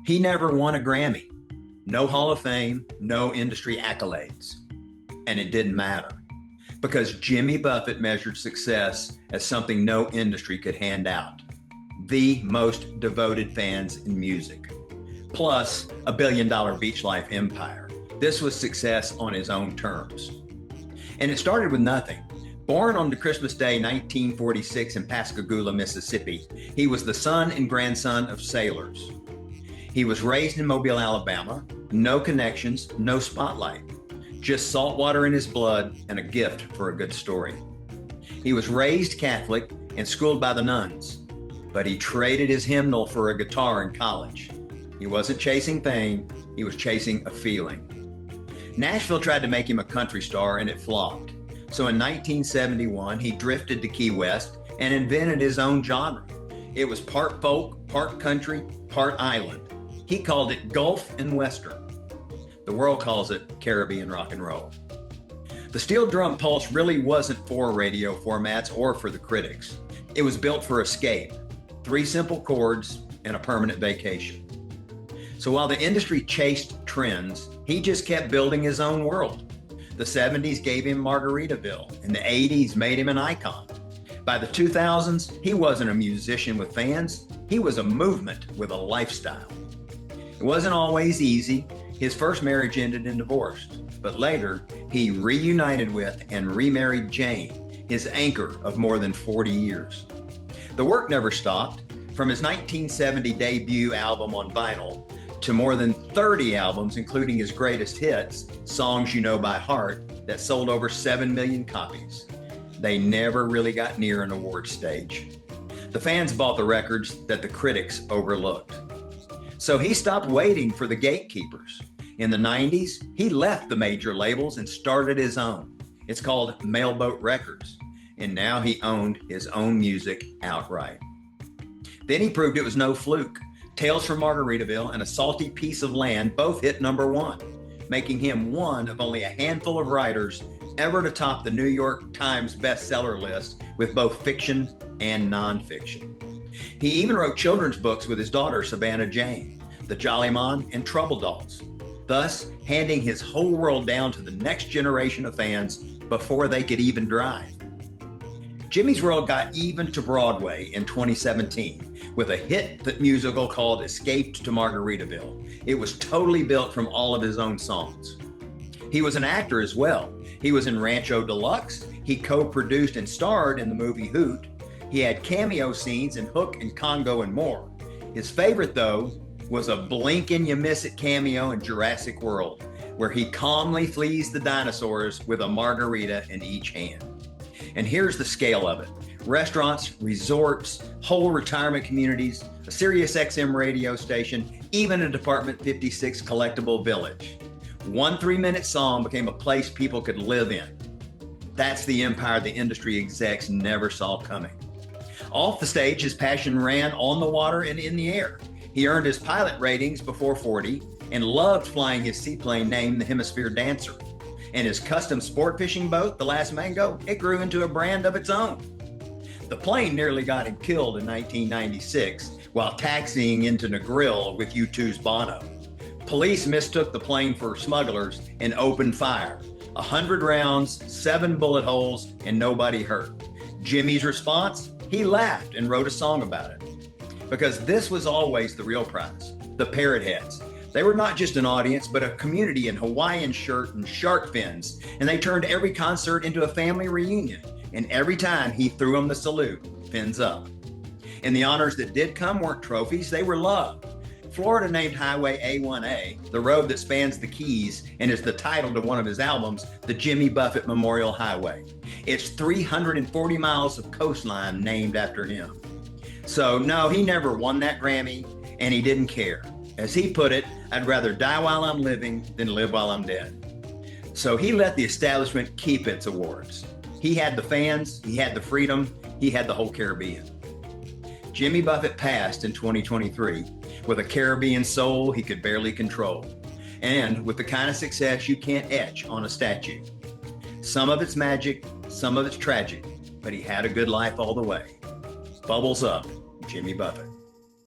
He never won a Grammy, no Hall of Fame, no industry accolades. And it didn't matter because Jimmy Buffett measured success as something no industry could hand out. The most devoted fans in music, plus $1 billion beach life empire. This was success on his own terms. And it started with nothing. Born on Christmas Day, 1946 in Pascagoula, Mississippi, he was the son and grandson of sailors. He was raised in Mobile, Alabama, no connections, no spotlight, just salt water in his blood and a gift for a good story. He was raised Catholic and schooled by the nuns, but he traded his hymnal for a guitar in college. He wasn't chasing fame, he was chasing a feeling. Nashville tried to make him a country star and it flopped. So in 1971, he drifted to Key West and invented his own genre. It was part folk, part country, part island. He called it Gulf and Western. The world calls it Caribbean rock and roll. The steel drum pulse really wasn't for radio formats or for the critics. It was built for escape, 3 simple chords and a permanent vacation. So while the industry chased trends, he just kept building his own world. The 70s gave him Margaritaville, and the 80s made him an icon. By the 2000s, he wasn't a musician with fans, he was a movement with a lifestyle. It wasn't always easy. His first marriage ended in divorce, but later he reunited with and remarried Jane, his anchor of more than 40 years. The work never stopped. From his 1970 debut album on vinyl to more than 30 albums, including his greatest hits, Songs You Know by Heart, that sold over 7 million copies. They never really got near an award stage. The fans bought the records that the critics overlooked. So he stopped waiting for the gatekeepers. In the 90s, he left the major labels and started his own. It's called Mailboat Records, and now he owned his own music outright. Then he proved it was no fluke. Tales from Margaritaville and A Salty Piece of Land both hit #1, making him one of only a handful of writers ever to top the New York Times bestseller list with both fiction and nonfiction. He even wrote children's books with his daughter, Savannah Jane, The Jollymon and Trouble Dolls, thus handing his whole world down to the next generation of fans before they could even drive. Jimmy's World got even to Broadway in 2017 with a hit musical called Escaped to Margaritaville. It was totally built from all of his own songs. He was an actor as well. He was in Rancho Deluxe. He co-produced and starred in the movie Hoot. He had cameo scenes in Hook and Congo and more. His favorite, though, was a blink and you miss it cameo in Jurassic World, where he calmly flees the dinosaurs with a margarita in each hand. And here's the scale of it. Restaurants, resorts, whole retirement communities, a Sirius XM radio station, even a Department 56 collectible village. One 3-minute song became a place people could live in. That's the empire the industry execs never saw coming. Off the stage, his passion ran on the water and in the air. He earned his pilot ratings before 40 and loved flying his seaplane named the Hemisphere Dancer. And his custom sport fishing boat, the Last Mango, it grew into a brand of its own. The plane nearly got him killed in 1996 while taxiing into Negril with U2's Bono. Police mistook the plane for smugglers and opened fire. 100 rounds, 7 bullet holes, and nobody hurt. Jimmy's response? He laughed and wrote a song about it. Because this was always the real prize, the Parrotheads. They were not just an audience, but a community in Hawaiian shirt and shark fins, and they turned every concert into a family reunion. And every time he threw them the salute, fins up. And the honors that did come weren't trophies, they were loved. Florida named Highway A1A, the road that spans the Keys and is the title to one of his albums, the Jimmy Buffett Memorial Highway. It's 340 miles of coastline named after him. So no, he never won that Grammy, and he didn't care. As he put it, I'd rather die while I'm living than live while I'm dead. So he let the establishment keep its awards. He had the fans, he had the freedom, he had the whole Caribbean. Jimmy Buffett passed in 2023 with a Caribbean soul he could barely control, and with the kind of success you can't etch on a statue. Some of it's magic, some of it's tragic, but he had a good life all the way. Bubbles up, Jimmy Buffett.